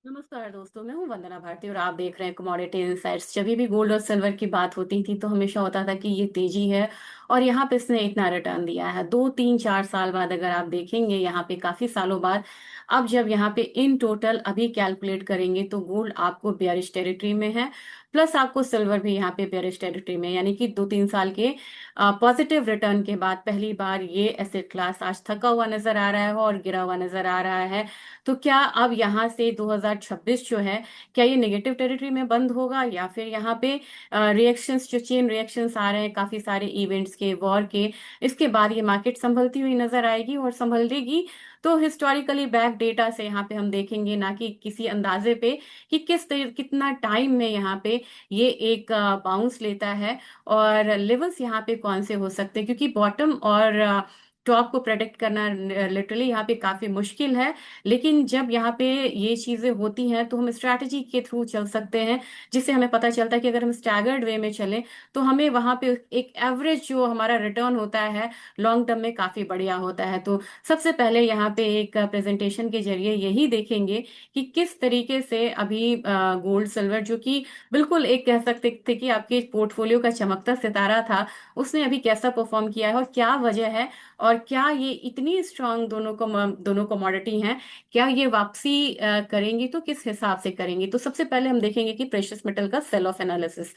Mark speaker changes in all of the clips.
Speaker 1: नमस्कार दोस्तों, मैं हूं वंदना भारती और आप देख रहे हैं कमोडिटी इनसाइट्स। जब भी गोल्ड और सिल्वर की बात होती थी तो हमेशा होता था कि ये तेजी है और यहाँ पे इसने इतना रिटर्न दिया है। 2 3 4 साल बाद अगर आप देखेंगे, यहाँ पे काफी सालों बाद, अब जब यहाँ पे इन टोटल अभी कैलकुलेट करेंगे तो गोल्ड आपको बेयरिश टेरिटरी में है, प्लस आपको सिल्वर भी यहाँ पे बेयरिश टेरिटरी में, यानी कि 2 3 साल के पॉजिटिव रिटर्न के बाद पहली बार ये एसेट क्लास आज थका हुआ नजर आ रहा है और गिरा हुआ नजर आ रहा है। तो क्या अब यहाँ से 2026 जो है, क्या ये नेगेटिव टेरिटरी में बंद होगा या फिर यहाँ पे रिएक्शंस, जो चेन रिएक्शंस आ रहे हैं काफी सारे इवेंट्स के, वॉर के, इसके बाद ये मार्केट संभलती हुई नजर आएगी और संभलेगी। तो हिस्टोरिकली बैक डेटा से यहाँ पे हम देखेंगे, ना कि किसी अंदाजे पे, कि कितना टाइम में यहाँ पे ये एक बाउंस लेता है और लेवल्स यहाँ पे कौन से हो सकते हैं, क्योंकि बॉटम और टॉप को प्रेडिक्ट करना लिटरली यहाँ पे काफी मुश्किल है। लेकिन जब यहाँ पे ये चीजें होती हैं तो हम स्ट्रैटेजी के थ्रू चल सकते हैं, जिससे हमें पता चलता है कि अगर हम स्टैगर्ड वे में चलें तो हमें वहां पे एक एवरेज जो हमारा रिटर्न होता है लॉन्ग टर्म में काफी बढ़िया होता है। तो सबसे पहले यहाँ पे एक प्रेजेंटेशन के जरिए यही देखेंगे कि किस तरीके से अभी गोल्ड सिल्वर, जो कि बिल्कुल एक कह सकते थे कि आपके पोर्टफोलियो का चमकता सितारा था, उसने अभी कैसा परफॉर्म किया है और क्या वजह है, और क्या ये इतनी स्ट्रांग दोनों कमोडिटी हैं, क्या ये वापसी करेंगी तो किस हिसाब से करेंगी। तो सबसे पहले हम देखेंगे कि प्रेशियस मेटल का सेल ऑफ एनालिसिस।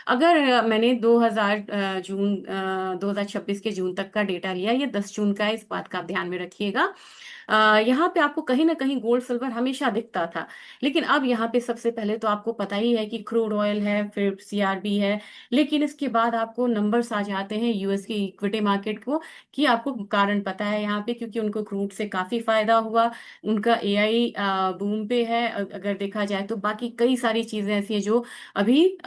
Speaker 1: अगर मैंने 2026 के जून तक का डेटा लिया, ये 10 जून का है, इस बात का आप ध्यान में रखिएगा। यहाँ पे आपको कहीं ना कहीं गोल्ड सिल्वर हमेशा दिखता था, लेकिन अब यहाँ पे सबसे पहले तो आपको पता ही है कि क्रूड ऑयल है, फिर सीआरबी है, लेकिन इसके बाद आपको नंबर्स आ जाते हैं यूएस की इक्विटी मार्केट को, कि आपको कारण पता है यहाँ पे, क्योंकि उनको क्रूड से काफी फायदा हुआ, उनका एआई बूम पे है। अगर देखा जाए तो बाकी कई सारी चीजें ऐसी हैं जो अभी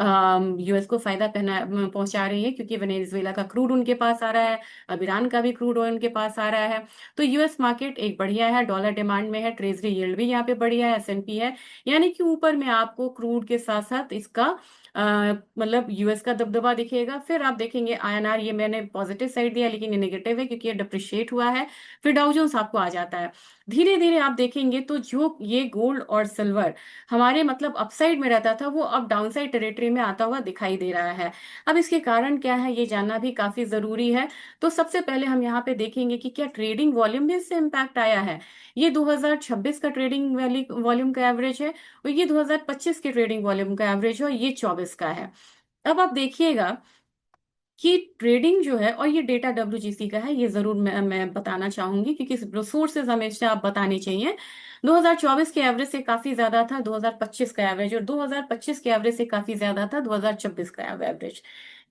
Speaker 1: यूएस को फायदा पहुंचा रही है, क्योंकि वेनेजुएला का क्रूड उनके पास आ रहा है, अब ईरान का भी क्रूड ऑयल उनके पास आ रहा है। तो यूएस मार्केट एक बढ़िया है, डॉलर डिमांड में है, ट्रेजरी यील्ड भी यहाँ पे बढ़िया है, एसएनपी है, यानी कि ऊपर में आपको क्रूड के साथ साथ इसका मतलब यूएस का दबदबा दिखेगा। फिर आप देखेंगे आईएनआर, ये मैंने पॉजिटिव साइड दिया लेकिन ये नेगेटिव है क्योंकि ये डिप्रिशिएट हुआ है। फिर डाउ जोन्स आपको आ जाता है। धीरे धीरे आप देखेंगे तो जो ये गोल्ड और सिल्वर हमारे मतलब अपसाइड में रहता था, वो अब डाउनसाइड टेरिटरी में आता हुआ दिखाई दे रहा है। अब इसके कारण क्या है, ये जानना भी काफी जरूरी है। तो सबसे पहले हम यहाँ पे देखेंगे कि क्या ट्रेडिंग वॉल्यूम भी इससे इम्पैक्ट आया है। ये 2026 का ट्रेडिंग वॉल्यूम का एवरेज है और ये 2025 के ट्रेडिंग वॉल्यूम का एवरेज है और ये 24 का है। अब आप देखिएगा कि ट्रेडिंग जो है, और ये डेटा डब्ल्यूजीसी का है, ये जरूर मैं बताना चाहूंगी क्योंकि सोर्सेज हमेशा आप बताने चाहिए। 2024 के एवरेज से काफी ज्यादा था 2025 का एवरेज, और 2025 के एवरेज से काफी ज्यादा था 2026 का एवरेज।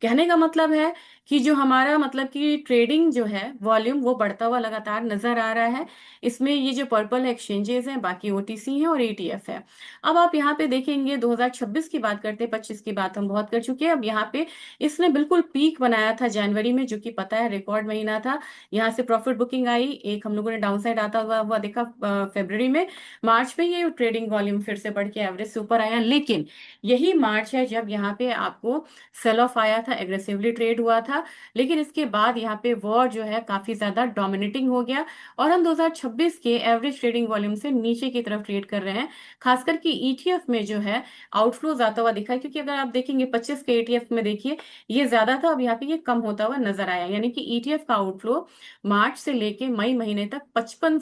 Speaker 1: कहने का मतलब है कि जो हमारा मतलब कि ट्रेडिंग जो है वॉल्यूम, वो बढ़ता हुआ लगातार नजर आ रहा है। इसमें ये जो पर्पल एक्सचेंजेस हैं, बाकी ओटीसी हैं और एटीएफ है। अब आप यहाँ पे देखेंगे 2026 की बात करते हैं, 25 की बात हम बहुत कर चुके हैं। अब यहाँ पे इसने बिल्कुल पीक बनाया था जनवरी में, जो कि पता है रिकॉर्ड महीना था। यहाँ से प्रॉफिट बुकिंग आई, एक हम लोगों ने डाउन साइड आता हुआ देखा फरवरी में। मार्च में ये ट्रेडिंग वॉल्यूम फिर से बढ़ के एवरेज से ऊपर आया, लेकिन यही मार्च है जब यहाँ पे आपको सेल ऑफ आया था, एग्रेसिवली ट्रेड हुआ था। लेकिन इसके बाद यहाँ पे वॉर जो है काफी ज्यादा डोमिनेटिंग हो गया और हम 2026 के एवरेज ट्रेडिंग वॉल्यूम से नीचे की तरफ ट्रेड कर रहे हैं। खासकर कि ईटीएफ में जो है आउटफ्लोज आता हुआ दिखा है, क्योंकि अगर आप देखेंगे 25 के ईटीएफ में देखिए ये ज्यादा था, अब यहाँ पे ये कम होता हुआ नजर आया, यानी कि ईटीएफ का आउटफ्लो मार्च से लेके मई महीने तक 55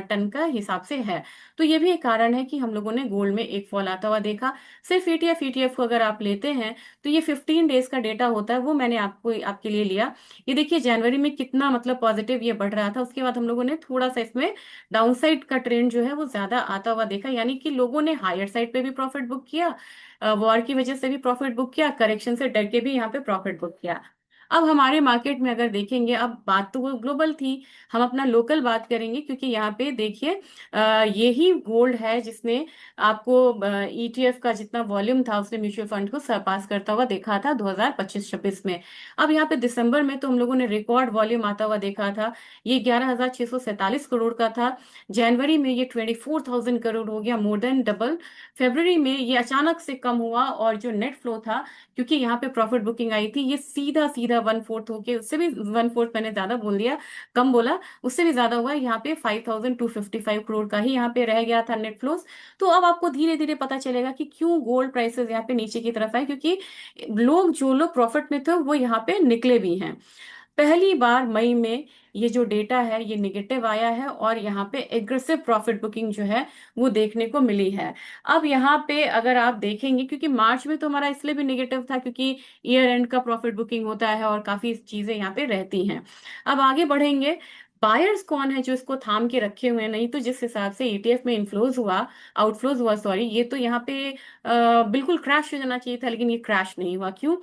Speaker 1: टन का हिसाब से है। तो ये भी एक कारण है कि हम लोगों ने गोल्ड में एक फॉल आता हुआ देखा। सिर्फ ईटीएफ को अगर आप लेते हैं तो ये 15 डेज का डेटा होता है, वो मैंने आपको आपके लिए लिया। ये देखिए जनवरी में कितना मतलब पॉजिटिव ये बढ़ रहा था, उसके बाद हम लोगों ने थोड़ा सा इसमें डाउनसाइड का ट्रेंड जो है वो ज्यादा आता हुआ देखा, यानी कि लोगों ने हायर साइड पे भी प्रॉफिट बुक किया, वॉर की वजह से भी प्रॉफिट बुक किया, करेक्शन से डर के भी यहाँ पे प्रॉफिट बुक किया। अब हमारे मार्केट में अगर देखेंगे, अब बात तो वो ग्लोबल थी, हम अपना लोकल बात करेंगे, क्योंकि यहाँ पे देखिए यही गोल्ड है जिसने आपको ईटीएफ का जितना वॉल्यूम था उसने म्यूचुअल फंड को सरपास करता हुआ देखा था 2025-26 में। अब यहाँ पे दिसंबर में तो हम लोगों ने रिकॉर्ड वॉल्यूम आता हुआ देखा था, ये 11,647 करोड़ का था। जनवरी में ये 24,000 करोड़ हो गया, मोर देन डबल। फरवरी में ये अचानक से कम हुआ और जो नेट फ्लो था, क्योंकि यहाँ पे प्रॉफिट बुकिंग आई थी, ये सीधा सीधा का 1/4 होके, उससे भी 1/4 मैंने ज्यादा बोल दिया, कम बोला, उससे भी ज्यादा हुआ। यहाँ पे 5255 करोड़ का ही यहाँ पे रह गया था नेट फ्लोज। तो अब आपको धीरे धीरे पता चलेगा कि क्यों गोल्ड प्राइसेस यहाँ पे नीचे की तरफ आए, क्योंकि जो लोग प्रॉफिट में थे वो यहाँ पे निकले भी हैं। पहली बार मई में ये जो डेटा है ये निगेटिव आया है, और यहाँ पे एग्रेसिव प्रॉफिट बुकिंग जो है वो देखने को मिली है। अब यहाँ पे अगर आप देखेंगे, क्योंकि मार्च में तो हमारा इसलिए भी निगेटिव था क्योंकि ईयर एंड का प्रॉफिट बुकिंग होता है और काफी चीजें यहाँ पे रहती हैं। अब आगे बढ़ेंगे, बायर्स कौन है जो इसको थाम के रखे हुए हैं? नहीं तो जिस हिसाब से ईटीएफ में इनफ्लोज हुआ, आउटफ्लोज हुआ सॉरी, ये तो यहाँ पे बिल्कुल क्रैश हो जाना चाहिए था, लेकिन ये क्रैश नहीं हुआ। क्यों?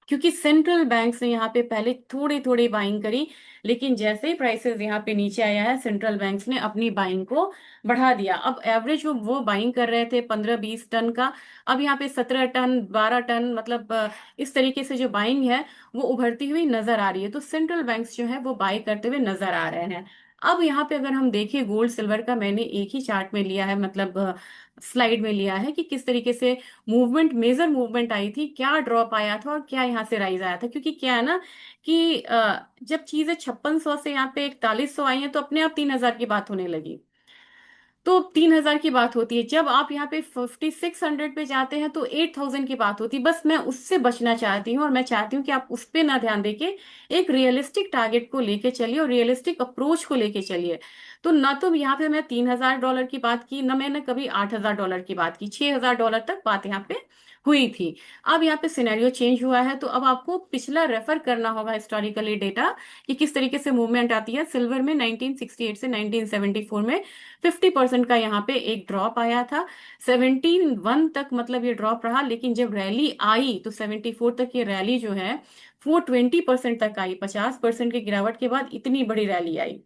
Speaker 1: क्योंकि सेंट्रल बैंक्स ने यहाँ पे पहले थोड़ी थोड़ी बाइंग करी, लेकिन जैसे ही प्राइसेस यहाँ पे नीचे आया है, सेंट्रल बैंक्स ने अपनी बाइंग को बढ़ा दिया। अब एवरेज वो बाइंग कर रहे थे 15-20 टन का, अब यहाँ पे 17 टन 12 टन, मतलब इस तरीके से जो बाइंग है वो उभरती हुई नजर आ रही है। तो सेंट्रल बैंक्स जो है वो बाई करते हुए नजर आ रहे हैं। अब यहाँ पे अगर हम देखें गोल्ड सिल्वर का, मैंने एक ही चार्ट में लिया है, मतलब स्लाइड में लिया है कि किस तरीके से मूवमेंट, मेजर मूवमेंट आई थी, क्या ड्रॉप आया था और क्या यहाँ से राइज आया था। क्योंकि क्या है ना कि जब चीजें 5600 से यहाँ पे 4100 आई हैं तो अपने आप 3000 की बात होने लगी। तो 3000 की बात होती है, जब आप यहाँ पे 5600 पे जाते हैं तो 8000 की बात होती है। बस मैं उससे बचना चाहती हूँ, और मैं चाहती हूँ कि आप उस पे ना ध्यान देके एक रियलिस्टिक टारगेट को लेके चलिए और रियलिस्टिक अप्रोच को लेके चलिए। तो ना तो यहाँ पे मैं $3000 की बात की, ना मैंने कभी $8000 की बात की, $6000 तक बात यहाँ पे हुई थी। अब यहाँ पे सिनेरियो चेंज हुआ है, तो अब आपको पिछला रेफर करना होगा हिस्टोरिकली डेटा, कि किस तरीके से मूवमेंट आती है। सिल्वर में 1968 से 1974 में 50% का यहाँ पे एक ड्रॉप आया था। 71 तक मतलब ये ड्रॉप रहा, लेकिन जब रैली आई तो 74 तक ये रैली जो है 420% तक आई। 50% की गिरावट के बाद इतनी बड़ी रैली आई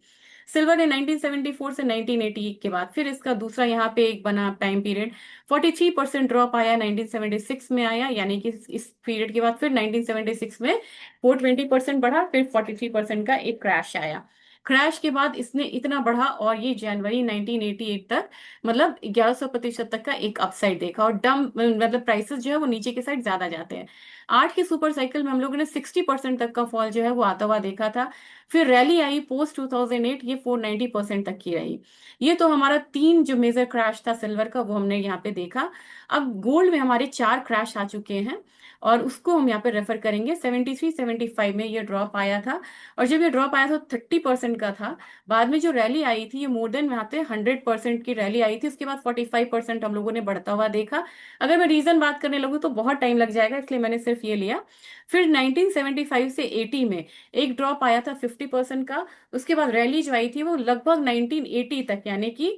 Speaker 1: सिल्वर ने 1974 से 1980 के बाद। फिर इसका दूसरा यहाँ पे एक बना टाइम पीरियड, 43% ड्रॉप आया 1976 में आया, यानी कि इस पीरियड के बाद फिर 1976 में 420% बढ़ा, फिर 43% का एक क्रैश आया। क्रैश के बाद इसने इतना बढ़ा और ये जनवरी 1988 तक मतलब 1100% तक का एक अपसाइड देखा, और डम मतलब प्राइसेस जो है वो नीचे की साइड ज्यादा जाते हैं। 8 की सुपर साइकिल में हम लोगों ने 60% तक का फॉल जो है वो आता हुआ देखा था। फिर रैली आई पोस्ट 2008, ये 490% तक की रही। ये तो हमारा तीन जो मेजर क्रैश था सिल्वर का वो हमने यहाँ पे देखा। अब गोल्ड में हमारे चार क्रैश आ चुके हैं, और उसको हम यहाँ पे रेफर करेंगे। 73-75 में ये ड्रॉप आया था, और जब ये ड्रॉप आया था 30% का था। बाद में जो रैली आई थी ये मोर देन यहाँ पे 100% की रैली आई थी, उसके बाद 45% हम लोगों ने बढ़ता हुआ देखा। अगर मैं रीजन बात करने लगूँ तो बहुत टाइम लग जाएगा, इसलिए मैंने सिर्फ ये लिया। फिर 1975 से 80 में एक ड्रॉप आया था 50% का। उसके बाद रैली जो आई थी वो लगभग 1980 तक, यानी कि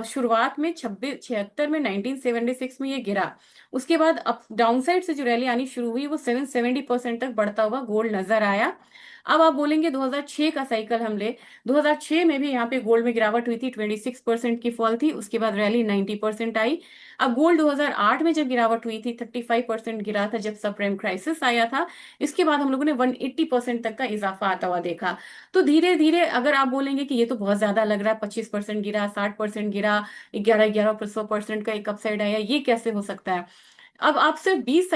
Speaker 1: शुरुआत में 76 में 1976 में ये गिरा। उसके बाद अप डाउन साइड से जो रैली आनी शुरू हुई वो 770% तक बढ़ता हुआ गोल्ड नजर आया। अब आप बोलेंगे 2006 का साइकिल हम ले, 2006 में भी यहाँ पे गोल्ड में गिरावट हुई थी, 26% की फॉल थी, उसके बाद रैली 90% आई। अब गोल्ड 2008 में जब गिरावट हुई थी 35% गिरा था जब सब प्राइम क्राइसिस आया था। इसके बाद हम लोगों ने 180% तक का इजाफा आता हुआ देखा। तो धीरे धीरे अगर आप बोलेंगे कि ये तो बहुत ज्यादा लग रहा है, 25% गिरा, 60% गिरा, 11-11% का एक अपसाइड आया, ये कैसे हो सकता है? अब आप सिर्फ 20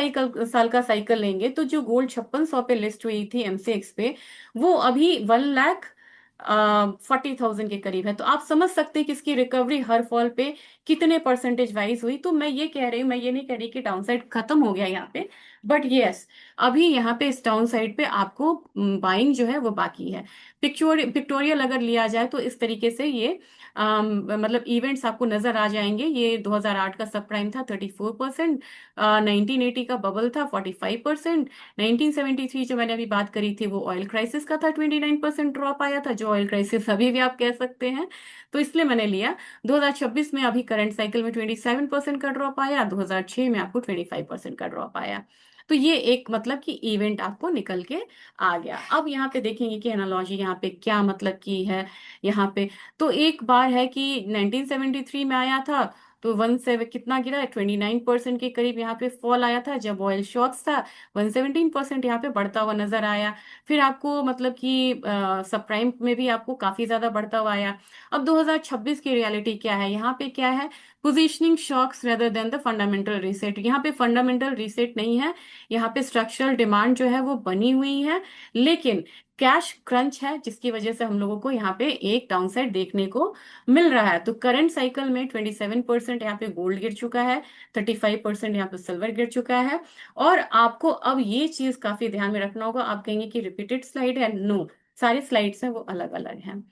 Speaker 1: साल का साइकिल लेंगे तो जो गोल्ड 5600 पे लिस्ट हुई थी एमसीएक्स पे, वो अभी 1,40,000 के करीब है। तो आप समझ सकते हैं कि इसकी रिकवरी हर फॉल पे कितने परसेंटेज वाइज हुई। तो मैं ये कह रही हूँ, मैं ये नहीं कह रही कि डाउन साइड खत्म हो गया यहाँ पे, बट यस, अभी यहाँ पे इस डाउन साइड पे आपको बाइंग जो है वो बाकी है। पिक्टोरियल अगर लिया जाए तो इस तरीके से ये मतलब इवेंट्स आपको नजर आ जाएंगे। ये 2008 का सब प्राइम था 34%, 1980 का बबल था 45%, 1973 जो मैंने अभी बात करी थी वो ऑयल क्राइसिस का था, 29% ड्रॉप आया था, जो ऑयल क्राइसिस अभी भी आप कह सकते हैं। तो इसलिए मैंने लिया। 2026 में अभी करंट साइकिल में 27% का ड्रॉप आया, 2006 में आपको 25% का ड्रॉप आया। तो ये एक मतलब कि इवेंट आपको निकल के आ गया। अब यहाँ पे देखेंगे कि एनालॉजी यहाँ पे क्या मतलब की है यहाँ पे। तो एक बार है कि 1973 में आया था, तो 1 से कितना गिरा, 29% के करीब यहाँ पे फॉल आया था जब ऑयल शॉक्स था। 117% यहाँ पे बढ़ता हुआ नजर आया। फिर आपको मतलब कि सब प्राइम में भी आपको काफी ज्यादा बढ़ता हुआ आया। अब 2026 की रियलिटी क्या है, यहाँ पे क्या है, positioning shocks rather than the fundamental reset. यहाँ पे फंडामेंटल रीसेट नहीं है, यहाँ पे स्ट्रक्चरल डिमांड जो है वो बनी हुई है, लेकिन कैश क्रंच है, जिसकी वजह से हम लोगों को यहाँ पे एक डाउनसाइड देखने को मिल रहा है। तो करंट साइकिल में 27% यहाँ पे गोल्ड गिर चुका है, 35% यहाँ पे सिल्वर गिर चुका है। और आपको अब ये चीज काफी ध्यान में रखना होगा, आप कहेंगे कि रिपीटेड स्लाइड है, नो, सारी स्लाइड्स हैं वो अलग अलग हैं।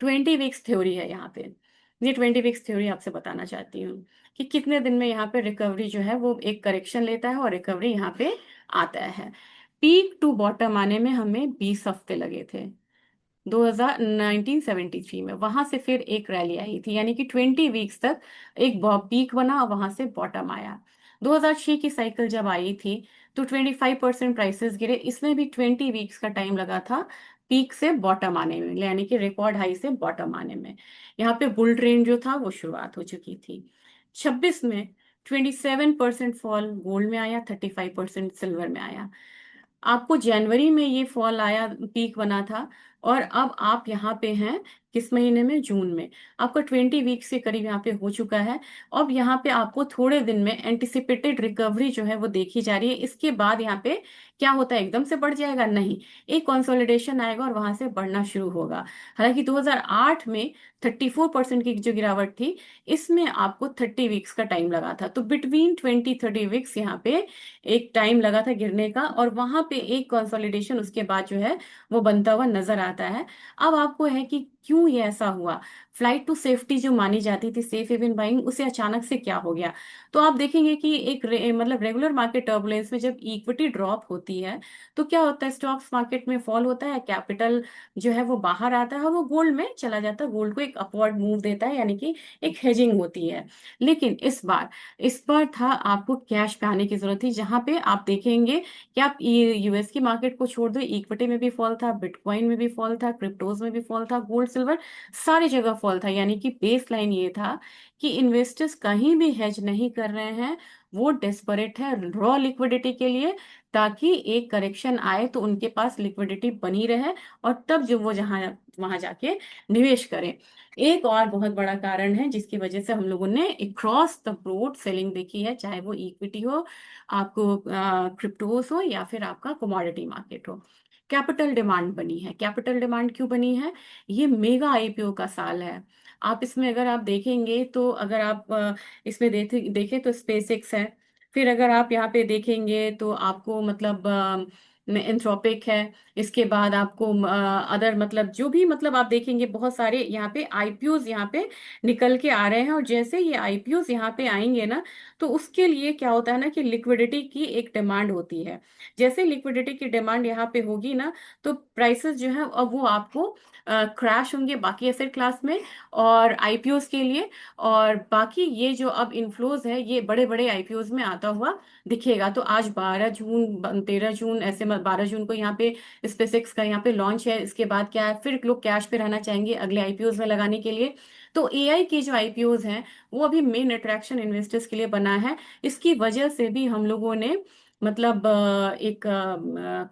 Speaker 1: 20 वीक्स थ्योरी है यहाँ पे। ये 20 वीक्स थ्योरी आपसे बताना चाहती हूँ कि कितने दिन में यहाँ पे रिकवरी जो है वो एक करेक्शन लेता है और रिकवरी यहाँ पे आता है। पीक टू बॉटम आने में हमें 20 हफ्ते लगे थे 1973 में, वहां से फिर एक रैली आई थी, यानी कि 20 वीक्स तक एक पीक बना और वहां से बॉटम आया। 2006 की साइकिल जब आई थी तो 25% प्राइसेस गिरे, इसमें भी 20 वीक्स का टाइम लगा था पीक से बॉटम आने में, यानी कि रिकॉर्ड हाई से बॉटम आने में। यहाँ पे बुल ट्रेन जो था वो शुरुआत हो चुकी थी। 26 में 27% फॉल गोल्ड में आया, 35% सिल्वर में आया। आपको जनवरी में ये फॉल आया, पीक बना था। और अब आप यहाँ पे हैं किस महीने में, जून में। आपका 20 वीक्स के करीब यहाँ पे हो चुका है। अब यहाँ पे आपको थोड़े दिन में एंटिसिपेटेड रिकवरी जो है वो देखी जा रही है। इसके बाद यहाँ पे क्या होता है, एकदम से बढ़ जाएगा नहीं, एक कंसोलिडेशन आएगा और वहां से बढ़ना शुरू होगा। हालांकि 2008 में 34% की जो गिरावट थी, इसमें आपको 30 वीक्स का टाइम लगा था। तो बिटवीन 20-30 वीक्स यहाँ पे एक टाइम लगा था गिरने का, और वहां पे एक कंसोलिडेशन उसके बाद जो है वो बनता हुआ नजर आता है। अब आपको है कि क्यों ये ऐसा हुआ, फ्लाइट टू सेफ्टी जो मानी जाती थी, सेफ हेवन बाइंग, उसे अचानक से क्या हो गया। तो आप देखेंगे कि एक मतलब रेगुलर मार्केट टर्बुलेंस में जब इक्विटी ड्रॉप होती है तो क्या होता है, स्टॉक्स मार्केट में फॉल होता है, कैपिटल जो है वो बाहर आता है, वो गोल्ड में चला जाता है, गोल्ड को एक अपवर्ड मूव देता है, यानी कि एक हेजिंग होती है। लेकिन इस बार था आपको कैश पे आने की जरूरत थी, जहां पे आप देखेंगे कि आप यूएस की मार्केट को छोड़ दो, इक्विटी में भी फॉल था, बिटकॉइन में भी फॉल था, क्रिप्टोज में भी फॉल था, गोल्ड सिल्वर सारी जगह फॉल था। यानी कि बेस लाइन ये था कि इन्वेस्टर्स कहीं भी हेज नहीं कर रहे हैं, वो डेस्परेट है रॉ लिक्विडिटी के लिए, ताकि एक करेक्शन आए तो उनके पास लिक्विडिटी बनी रहे, और तब जो वो जहां वहां जाके निवेश करें। एक और बहुत बड़ा कारण है जिसकी वजह से हम लोगों ने अक्रॉस द बोर्ड सेलिंग देखी है, चाहे वो इक्विटी हो, आपको क्रिप्टोस हो, या फिर आपका कमोडिटी मार्केट हो। कैपिटल डिमांड बनी है। कैपिटल डिमांड क्यों बनी है, ये मेगा आईपीओ का साल है। आप इसमें अगर आप देखेंगे तो, अगर आप इसमें देखें तो स्पेस एक्स है। फिर अगर आप यहाँ पे देखेंगे तो आपको मतलब एंथ्रोपिक है। इसके बाद आपको अदर मतलब जो भी मतलब आप देखेंगे बहुत सारे यहाँ पे आईपीओज यहाँ पे निकल के आ रहे हैं। और जैसे ये आईपीओज यहाँ पे आएंगे ना, तो उसके लिए क्या होता है ना कि लिक्विडिटी की एक डिमांड होती है। जैसे लिक्विडिटी की डिमांड यहाँ पे होगी ना, तो प्राइसेस जो है अब वो आपको क्रैश होंगे बाकी एसेट क्लास में और आईपीओज के लिए। और बाकी ये जो अब इनफ्लोज है ये बड़े बड़े आईपीओज में आता हुआ दिखेगा। तो आज 12 जून 13 जून ऐसे 12 जून को यहाँ पे स्पेसएक्स का यहाँ पे लॉन्च है। इसके बाद क्या है, फिर लोग कैश पे रहना चाहेंगे अगले आईपीओज में लगाने के लिए। तो एआई के जो आईपीओज हैं वो अभी मेन अट्रैक्शन इन्वेस्टर्स के लिए बना है। इसकी वजह से भी हम लोगों ने मतलब एक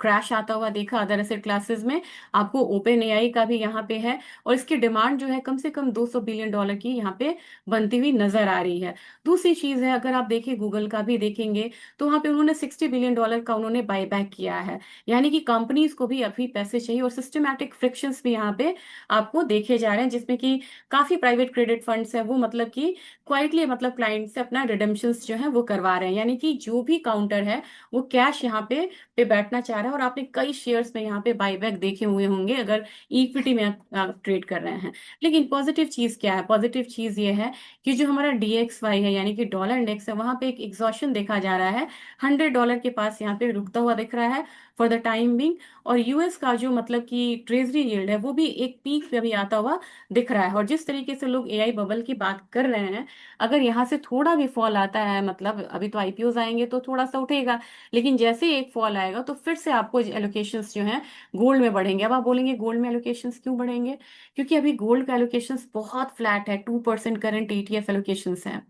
Speaker 1: क्रैश आता हुआ देखा अदर एसेट क्लासेस में। आपको ओपन एआई का भी यहाँ पे है, और इसकी डिमांड जो है कम से कम $200 बिलियन की यहाँ पे बनती हुई नजर आ रही है। दूसरी चीज है, अगर आप देखें गूगल का भी देखेंगे तो वहां पे उन्होंने $60 बिलियन का उन्होंने बायबैक किया है। यानी कि कंपनीज को भी अभी पैसे चाहिए, और सिस्टमैटिक फ्रिक्शंस भी यहाँ पे आपको देखे जा रहे हैं, जिसमें कि काफी प्राइवेट क्रेडिट फंड्स है वो मतलब कि क्वाइटली मतलब क्लाइंट से अपना रिडेम्पशंस जो है वो करवा रहे हैं। यानी कि जो भी काउंटर है वो कैश यहाँ पे बैठना चाह रहा है। और आपने कई शेयर्स में यहाँ पे बाईबैक देखे हुए होंगे अगर इक्विटी में आप ट्रेड कर रहे हैं। लेकिन पॉजिटिव चीज क्या है, पॉजिटिव चीज ये है कि जो हमारा DXY है, यानी कि डॉलर इंडेक्स है, वहां पे एक एग्जॉशन देखा जा रहा है, $100 के पास यहाँ पे रुकता हुआ दिख रहा है। For the time being. और यूएस का जो मतलब कि ट्रेजरी यील्ड है वो भी एक पीक पे अभी आता हुआ दिख रहा है। और जिस तरीके से लोग एआई बबल की बात कर रहे हैं, अगर यहाँ से थोड़ा भी फॉल आता है, मतलब अभी तो आईपीओज आएंगे तो थोड़ा सा उठेगा, लेकिन जैसे ही एक फॉल आएगा तो फिर से आपको एलोकेशंस जो हैं गोल्ड में बढ़ेंगे। अब आप बोलेंगे गोल्ड में एलोकेशंस क्यों बढ़ेंगे? क्योंकि अभी गोल्ड का एलोकेशंस बहुत फ्लैट है, 2% करंट ETF एलोकेशंस है।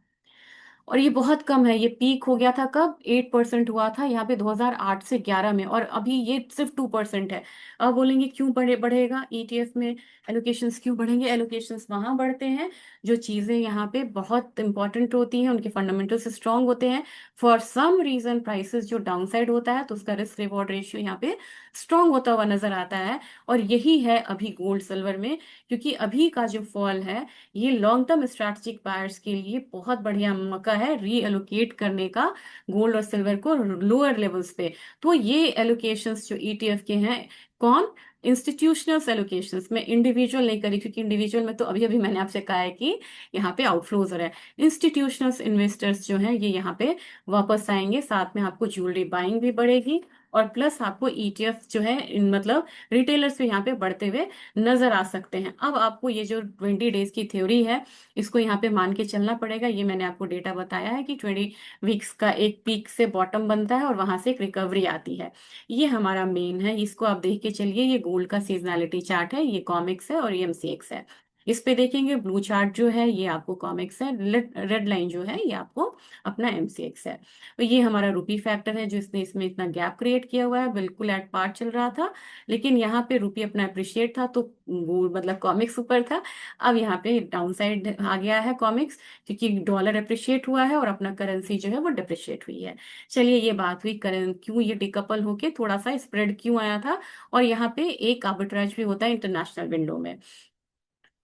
Speaker 1: और ये बहुत कम है। ये पीक हो गया था कब? 8% हुआ था यहाँ पे 2008 से 11 में, और अभी ये सिर्फ 2% है। अब बोलेंगे क्यों बढ़ेगा ETF में एलोकेशंस, क्यों बढ़ेंगे? एलोकेशंस वहां बढ़ते हैं जो चीजें यहाँ पे बहुत इंपॉर्टेंट होती हैं, उनके फंडामेंटल्स स्ट्रांग होते हैं। फॉर सम रीजन प्राइसेस जो डाउनसाइड होता है तो उसका रिस्क रिवॉर्ड रेशियो यहाँ पे स्ट्रांग होता हुआ नजर आता है। और यही है अभी गोल्ड सिल्वर में, क्योंकि अभी का जो फॉल है ये लॉन्ग टर्म स्ट्रैटेजिक बायर्स के लिए बहुत बढ़िया मौका है रीएलोकेट करने का गोल्ड और सिल्वर को लोअर लेवल्स पे। तो ये एलोकेशंस जो ETF के हैं, कौन? इंस्टीट्यूशनल एलोकेशंस में, इंडिविजुअल नहीं करी, क्योंकि इंडिविजुअल में तो अभी अभी मैंने आपसे कहा है कि यहाँ पे आउटफ्लोज हो रहा है। इंस्टीट्यूशनल इन्वेस्टर्स जो हैं ये यहाँ पे वापस आएंगे, साथ में आपको ज्वेलरी बाइंग भी बढ़ेगी, और प्लस आपको ETF जो है मतलब रिटेलर्स भी यहाँ पे बढ़ते हुए नजर आ सकते हैं। अब आपको ये जो 20 डेज की थ्योरी है इसको यहाँ पे मान के चलना पड़ेगा। ये मैंने आपको डेटा बताया है कि 20 वीक्स का एक पीक से बॉटम बनता है और वहां से एक रिकवरी आती है। ये हमारा मेन है, इसको आप देख के चलिए। ये गोल्ड का सीजनैलिटी चार्ट है, ये कॉमिक्स है और ये MCX है। इस पे देखेंगे ब्लू चार्ट जो है ये आपको कॉमिक्स है, रेड लाइन जो है ये आपको अपना MCX है। तो ये हमारा रुपी फैक्टर है जो इसने इसमें इतना गैप क्रिएट किया हुआ है, बिल्कुल एट पार चल रहा था, लेकिन यहाँ पे रुपी अपना अप्रिशिएट था तो वो मतलब कॉमिक्स ऊपर था। अब यहाँ पे डाउन साइड आ गया है कॉमिक्स, क्योंकि डॉलर अप्रिशिएट हुआ है और अपना करेंसी जो है वो डिप्रिशिएट हुई है। चलिए ये बात हुई करें क्यों ये डिकपल होके थोड़ा सा स्प्रेड क्यों आया था। और यहाँ पे एक आर्बिट्राज भी होता है इंटरनेशनल विंडो में।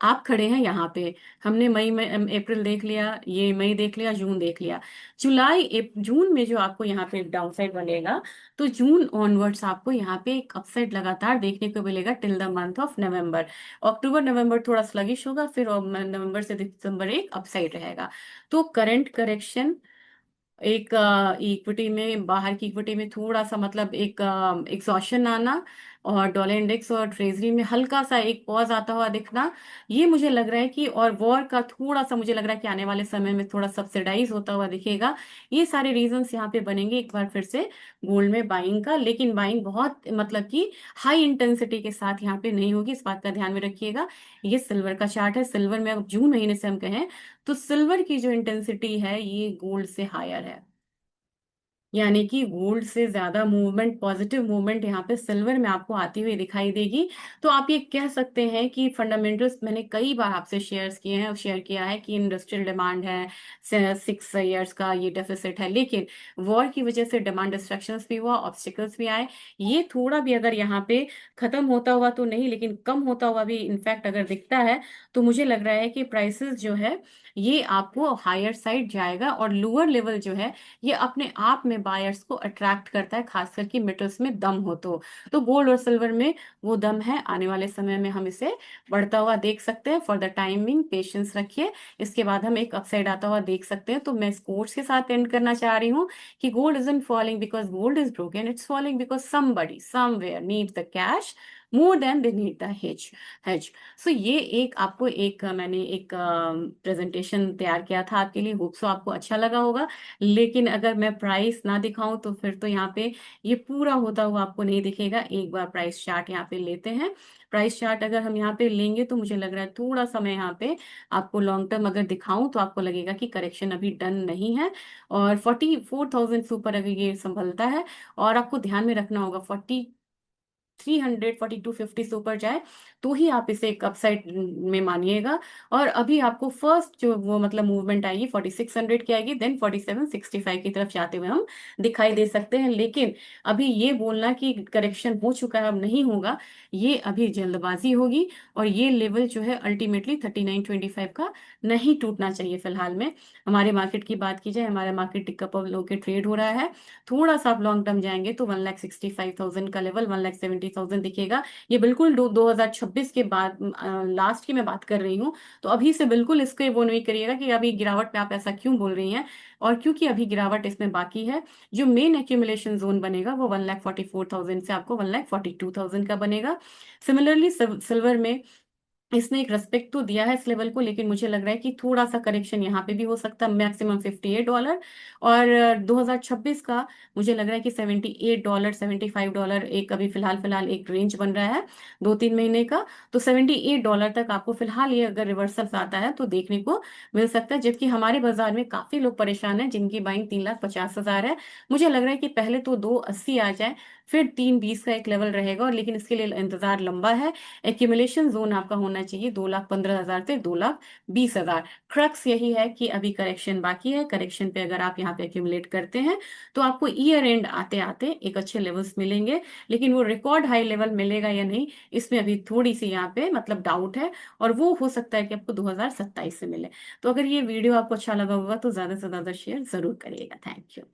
Speaker 1: आप खड़े हैं यहाँ पे, हमने मई में अप्रैल देख लिया, ये मई देख लिया, जून देख लिया, जून में जो आपको यहाँ पे डाउन साइड बनेगा, तो जून ऑनवर्ड्स आपको यहाँ पे एक अपसाइड लगातार देखने को मिलेगा till the month of November. अक्टूबर नवंबर थोड़ा स्लगिश होगा, फिर नवंबर से दिसंबर एक अपसाइड रहेगा। तो करंट करेक्शन एक इक्विटी में, बाहर की इक्विटी में थोड़ा सा मतलब एक एग्जॉशन आना, और डॉलर इंडेक्स और ट्रेजरी में हल्का सा एक पॉज आता हुआ दिखना, ये मुझे लग रहा है कि, और वॉर का थोड़ा सा मुझे लग रहा है कि आने वाले समय में थोड़ा सब्सिडाइज होता हुआ दिखेगा। ये सारे रीजंस यहाँ पे बनेंगे एक बार फिर से गोल्ड में बाइंग का, लेकिन बाइंग बहुत मतलब कि हाई इंटेंसिटी के साथ यहाँ पे नहीं होगी, इस बात का ध्यान में रखिएगा। ये सिल्वर का चार्ट है, सिल्वर में अब जून महीने से हम कहें तो सिल्वर की जो इंटेंसिटी है ये गोल्ड से हायर है, यानी कि गोल्ड से ज्यादा मूवमेंट, पॉजिटिव मूवमेंट यहाँ पे सिल्वर में आपको आती हुई दिखाई देगी। तो आप ये कह सकते हैं कि फंडामेंटल्स मैंने कई बार आपसे शेयर किया है कि इंडस्ट्रियल डिमांड है, 6 इयर्स का ये डेफिसिट है, लेकिन वॉर की वजह से डिमांड डिस्ट्रक्शंस भी हुआ, ऑब्स्टिकल्स भी आए। ये थोड़ा भी अगर यहाँ पे खत्म होता हुआ तो नहीं, लेकिन कम होता हुआ भी इनफैक्ट अगर दिखता है, तो मुझे लग रहा है कि प्राइसेस जो है ये आपको हायर साइड जाएगा, और लोअर लेवल जो है ये अपने आप में बायर्स को अट्रैक्ट करता है, खास करके मेटल्स में दम हो तो गोल्ड और सिल्वर में वो दम है। आने वाले समय में हम इसे बढ़ता हुआ देख सकते हैं। फॉर द टाइमिंग पेशेंस रखिए, इसके बाद हम एक अपसाइड आता हुआ देख सकते हैं। तो मैं इस कोर्स के साथ एंड करना चाह रही हूँ कि gold isn't falling because gold is broken, it's falling because somebody somewhere needs the cash more than they need the hedge. So ये एक आपको एक मैंने एक प्रेजेंटेशन तैयार किया था आपके लिए, होप सो आपको अच्छा लगा होगा। लेकिन अगर मैं प्राइस ना दिखाऊं तो फिर तो यहाँ पे ये पूरा होता हुआ आपको नहीं दिखेगा। एक बार प्राइस चार्ट यहाँ पे लेते हैं। प्राइस चार्ट अगर हम यहाँ पे लेंगे तो मुझे लग रहा है थोड़ा समय यहाँ पे आपको लॉन्ग टर्म अगर दिखाऊं तो आपको लगेगा कि करेक्शन अभी डन नहीं है, और 44,000 से ऊपर अगर ये संभलता है, और आपको ध्यान में रखना होगा 4250 से ऊपर जाए तो ही आप इसे एक अपसाइड में मानिएगा। और अभी आपको फर्स्ट जो वो मतलब मूवमेंट आएगी 4600 की आएगी, देन 4765 की तरफ जाते हुए हम दिखाई दे सकते हैं। लेकिन अभी ये बोलना कि करेक्शन हो चुका है अब नहीं होगा, ये अभी जल्दबाजी होगी। और ये लेवल जो है अल्टीमेटली 3925 का नहीं टूटना चाहिए फिलहाल में। हमारे मार्केट की बात की जाए, हमारा मार्केट टिकअप लो के ट्रेड हो रहा है। थोड़ा सा आप लॉन्ग टर्म जाएंगे तो 1,65,000 का लेवल, 1,70,000 40,000 दिखेगा। ये बिल्कुल 2026 के बाद लास्ट की मैं बात कर रही हूँ। तो अभी से बिल्कुल इसके वो नहीं करिएगा कि अभी गिरावट पे आप ऐसा क्यों बोल रही हैं। और क्योंकि अभी गिरावट इसमें बाकी है, जो मेन एक्यूमुलेशन जोन बनेगा वो 1,44,000 से आपको 1,42,000 का बनेगा। सिमिलरली सिल्वर में इसने एक रेस्पेक्ट तो दिया है इस लेवल को, लेकिन मुझे लग रहा है कि थोड़ा सा करेक्शन यहाँ पे भी हो सकता है, मैक्सिमम $58। और 2026 का मुझे लग रहा है कि $78, $75 एक अभी फिलहाल फिलहाल एक रेंज बन रहा है 2-3 महीने का। तो $78 तक आपको फिलहाल ये अगर रिवर्सल आता है तो देखने को मिल सकता है, जबकि हमारे बाजार में काफी लोग परेशान हैं जिनकी बाइंग 3,50,000 है। मुझे लग रहा है कि पहले तो 280 आ जाए, फिर 320 का एक लेवल रहेगा, और लेकिन इसके लिए इंतजार लंबा है। एक्यूमुलेशन जोन आपका होना चाहिए 2,15,000 से 2,20,000। क्रक्स यही है कि अभी करेक्शन बाकी है। करेक्शन पे अगर आप यहाँ पे एक्यूमुलेट करते हैं तो आपको ईयर एंड आते आते एक अच्छे लेवल्स मिलेंगे, लेकिन वो रिकॉर्ड हाई लेवल मिलेगा या नहीं, इसमें अभी थोड़ी सी यहाँ पे मतलब डाउट है। और वो हो सकता है कि आपको 2027 से मिले। तो अगर ये वीडियो आपको अच्छा लगा होगा तो ज्यादा से ज्यादा शेयर जरूर करिएगा। Thank you.